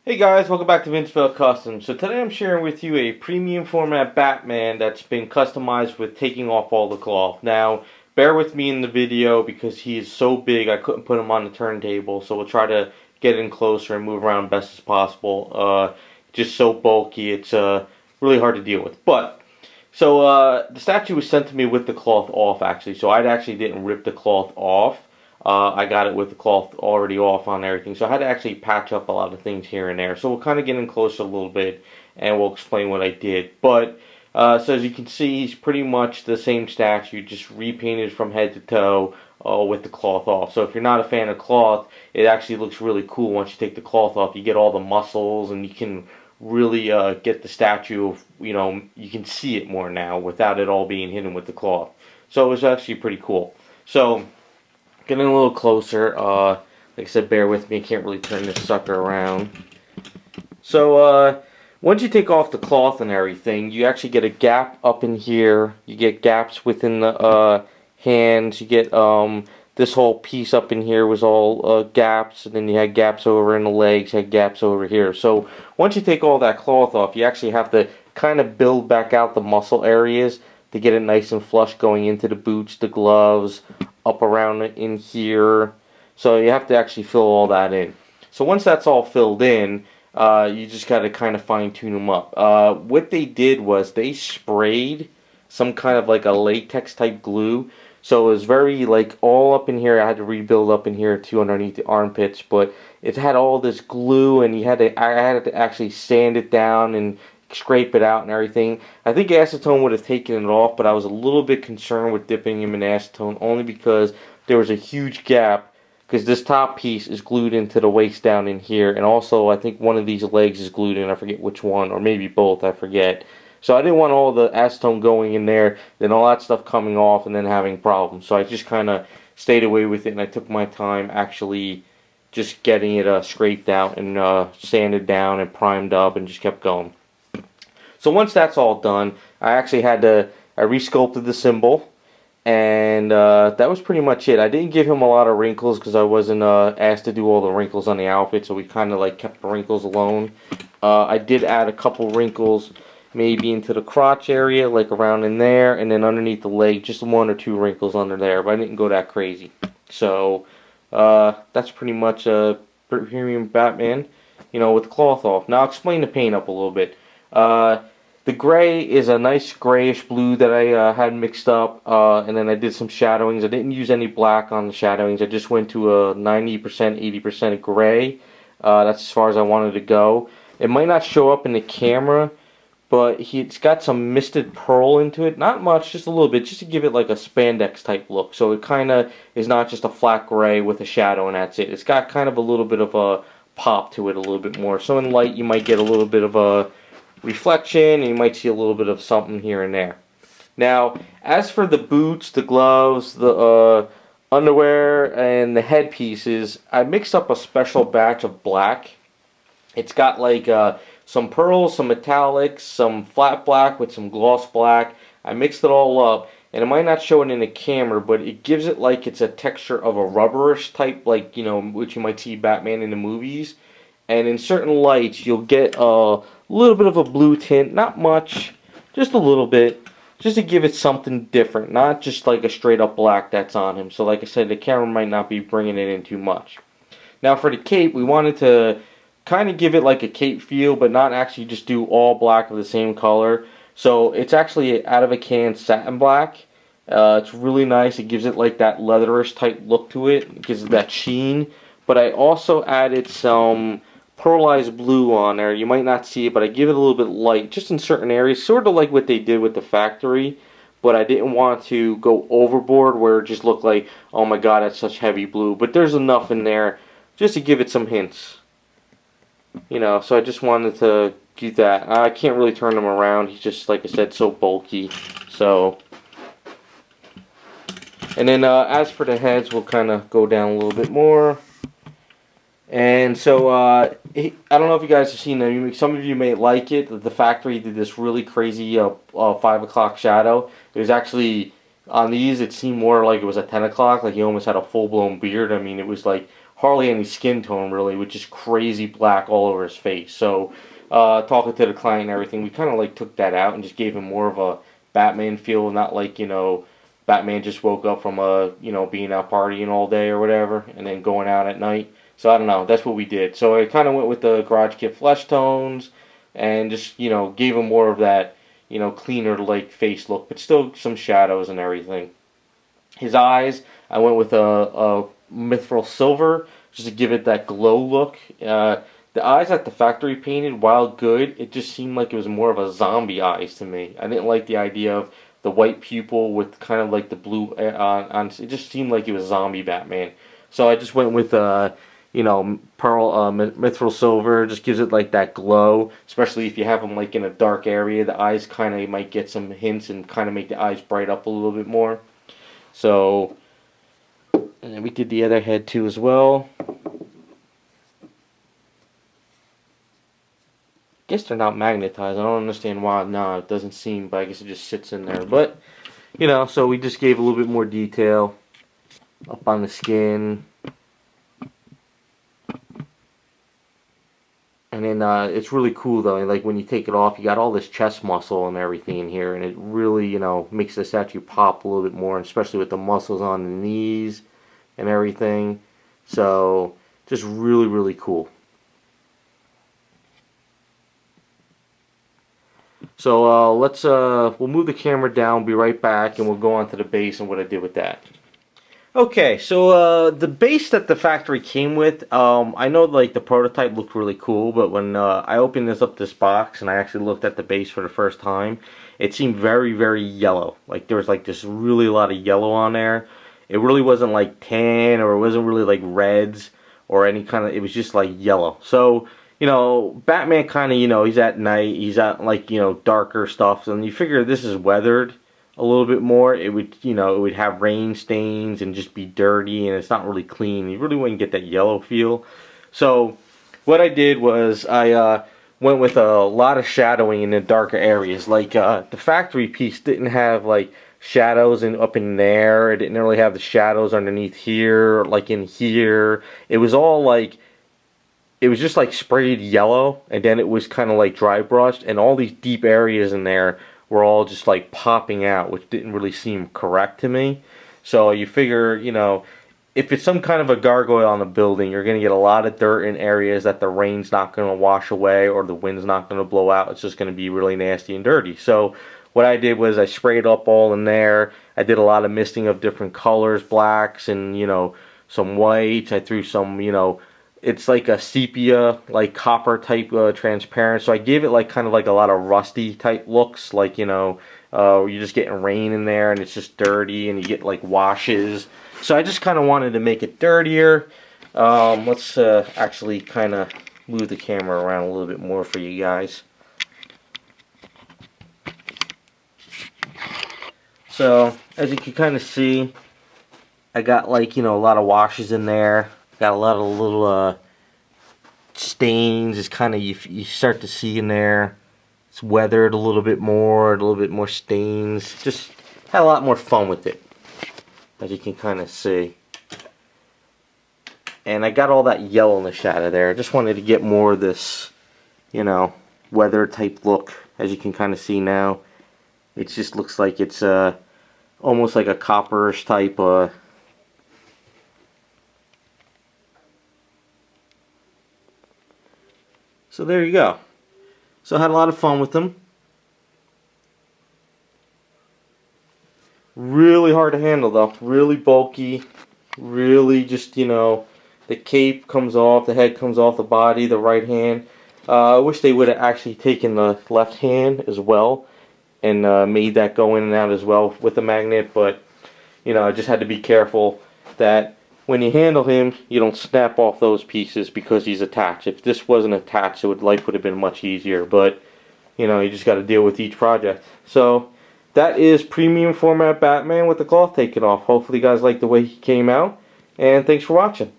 Hey guys, welcome back to Vince-Vell Custom. So today I'm sharing with you a premium format Batman that's been customized with taking off all the cloth. Now, bear with me in the video because he is so big I couldn't put him on the turntable, so we'll try to get in closer and move around best as possible. Just so bulky, it's really hard to deal with. The statue was sent to me with the cloth off actually, so I actually didn't rip the cloth off. I got it with the cloth already off on everything, so I had to actually patch up a lot of things here and there. So we'll kind of get in closer a little bit, and we'll explain what I did. So as you can see, he's pretty much the same statue, just repainted from head to toe with the cloth off. So if you're not a fan of cloth, it actually looks really cool once you take the cloth off. You get all the muscles, and you can really get the statue, you can see it more now without it all being hidden with the cloth. So it was actually pretty cool. So getting a little closer, like I said, bear with me, I can't really turn this sucker around. So, once you take off the cloth and everything, you actually get a gap up in here, you get gaps within the hands, you get this whole piece up in here was all gaps, and then you had gaps over in the legs, you had gaps over here. So, once you take all that cloth off, you actually have to kind of build back out the muscle areas to get it nice and flush going into the boots, the gloves, up around in here. So you have to actually fill all that in. So once that's all filled in, you just got to kind of fine tune them up. What they did was they sprayed some kind of like a latex type glue. So it was very like all up in here. I had to rebuild up in here too underneath the armpits, but it had all this glue, and I had to actually sand it down and scrape it out and everything. I think acetone would have taken it off, but I was a little bit concerned with dipping him in acetone only because there was a huge gap because this top piece is glued into the waist down in here, and also I think one of these legs is glued in, I forget which one, or maybe both, I forget. So I didn't want all the acetone going in there, then all that stuff coming off and then having problems. So I just kind of stayed away with it, and I took my time actually just getting it scraped out and sanded down and primed up and just kept going. So once that's all done, I resculpted the symbol, and that was pretty much it. I didn't give him a lot of wrinkles because I wasn't asked to do all the wrinkles on the outfit, so we kind of like kept the wrinkles alone. I did add a couple wrinkles maybe into the crotch area, like around in there, and then underneath the leg, just one or two wrinkles under there, but I didn't go that crazy. So that's pretty much a premium Batman, with the cloth off. Now I'll explain the paint up a little bit. The gray is a nice grayish blue that I had mixed up, and then I did some shadowings. I didn't use any black on the shadowings. I just went to a 90%, 80% gray. That's as far as I wanted to go. It might not show up in the camera, but it's got some misted pearl into it. Not much, just a little bit, just to give it like a spandex type look. So it kind of is not just a flat gray with a shadow and that's it. It's got kind of a little bit of a pop to it a little bit more. So in light you might get a little bit of a reflection, and you might see a little bit of something here and there. Now, as for the boots, the gloves, the underwear, and the headpieces, I mixed up a special batch of black. It's got like some pearls, some metallics, some flat black with some gloss black. I mixed it all up, and it might not show it in the camera, but it gives it like it's a texture of a rubberish type, like, which you might see Batman in the movies. And in certain lights, you'll get a little bit of a blue tint, not much, just a little bit, just to give it something different, not just like a straight up black that's on him. So like I said, the camera might not be bringing it in too much. Now for the cape, we wanted to kind of give it like a cape feel, but not actually just do all black of the same color. So it's actually out of a can satin black. It's really nice. It gives it like that leatherish type look to it. It gives it that sheen. But I also added some pearlized blue on there. You might not see it, but I give it a little bit light just in certain areas, sort of like what they did with the factory, but I didn't want to go overboard where it just looked like, oh my god, that's such heavy blue. But there's enough in there just to give it some hints. So I just wanted to do that. I can't really turn him around. He's just, like I said, so bulky. So, and then as for the heads, we'll kind of go down a little bit more. And so, I don't know if you guys have seen them. Some of you may like it. The factory did this really crazy 5 o'clock shadow. It was actually, on these, it seemed more like it was a 10 o'clock. Like he almost had a full-blown beard. I mean, it was like hardly any skin tone really, with just crazy black all over his face. So talking to the client and everything, we kind of like took that out and just gave him more of a Batman feel, not like, you know, Batman just woke up from being out partying all day or whatever, and then going out at night. So I don't know. That's what we did. So I kind of went with the Garage Kit flesh tones, and just gave him more of that cleaner like face look, but still some shadows and everything. His eyes, I went with a mithril silver just to give it that glow look. The eyes that the factory painted, while good, it just seemed like it was more of a zombie eyes to me. I didn't like the idea of the white pupil with kind of like the blue on. It just seemed like it was zombie Batman. So I just went with pearl mithril silver. Just gives it like that glow, especially if you have them like in a dark area. The eyes kind of might get some hints and kind of make the eyes bright up a little bit more. So, and then we did the other head too as well. I guess they're not magnetized. I don't understand why. No, it doesn't seem, but I guess it just sits in there. But, so we just gave a little bit more detail up on the skin. And then it's really cool though. Like when you take it off, you got all this chest muscle and everything in here, and it really, makes the statue pop a little bit more, especially with the muscles on the knees and everything. So, just really, really cool. So we'll move the camera down, be right back, and we'll go on to the base and what I did with that. Okay, so the base that the factory came with, I know like the prototype looked really cool, but when I opened this box and I actually looked at the base for the first time, it seemed very, very yellow. Like there was like this really a lot of yellow on there. It really wasn't like tan, or it wasn't really like reds or any kind of, it was just like yellow. So, Batman kind of, he's at night, he's at like, darker stuff, and you figure this is weathered a little bit more, it would, it would have rain stains and just be dirty, and it's not really clean. You really wouldn't get that yellow feel. So what I did was I went with a lot of shadowing in the darker areas. Like the factory piece didn't have like shadows up in there. It didn't really have the shadows underneath here, like in here. It was all like, it was just like sprayed yellow, and then it was kind of like dry brushed, and all these deep areas in there were all just like popping out, which didn't really seem correct to me. So you figure, if it's some kind of a gargoyle on the building, you're going to get a lot of dirt in areas that the rain's not going to wash away or the wind's not going to blow out. It's just going to be really nasty and dirty. So what I did was I sprayed up all in there. I did a lot of misting of different colors, blacks and, some whites. I threw some, it's like a sepia, like copper type transparent. So I gave it like kind of like a lot of rusty type looks, like you're just getting rain in there and it's just dirty and you get like washes. So I just kind of wanted to make it dirtier. Let's actually kind of move the camera around a little bit more for you guys. So as you can kind of see, I got like a lot of washes in there. Got a lot of little stains. It's kind of, you start to see in there. It's weathered a little bit more stains. Just had a lot more fun with it, as you can kind of see. And I got all that yellowness out of there. I just wanted to get more of this, weather type look. As you can kind of see now, it just looks like it's almost like a copperish type So there you go. So I had a lot of fun with them. Really hard to handle though. Really bulky. Really just, the cape comes off, the head comes off the body, the right hand. I wish they would have actually taken the left hand as well and made that go in and out as well with the magnet, but I just had to be careful that when you handle him, you don't snap off those pieces because he's attached. If this wasn't attached, life would have been much easier. But, you just got to deal with each project. So, that is premium format Batman with the cloth taken off. Hopefully you guys like the way he came out. And thanks for watching.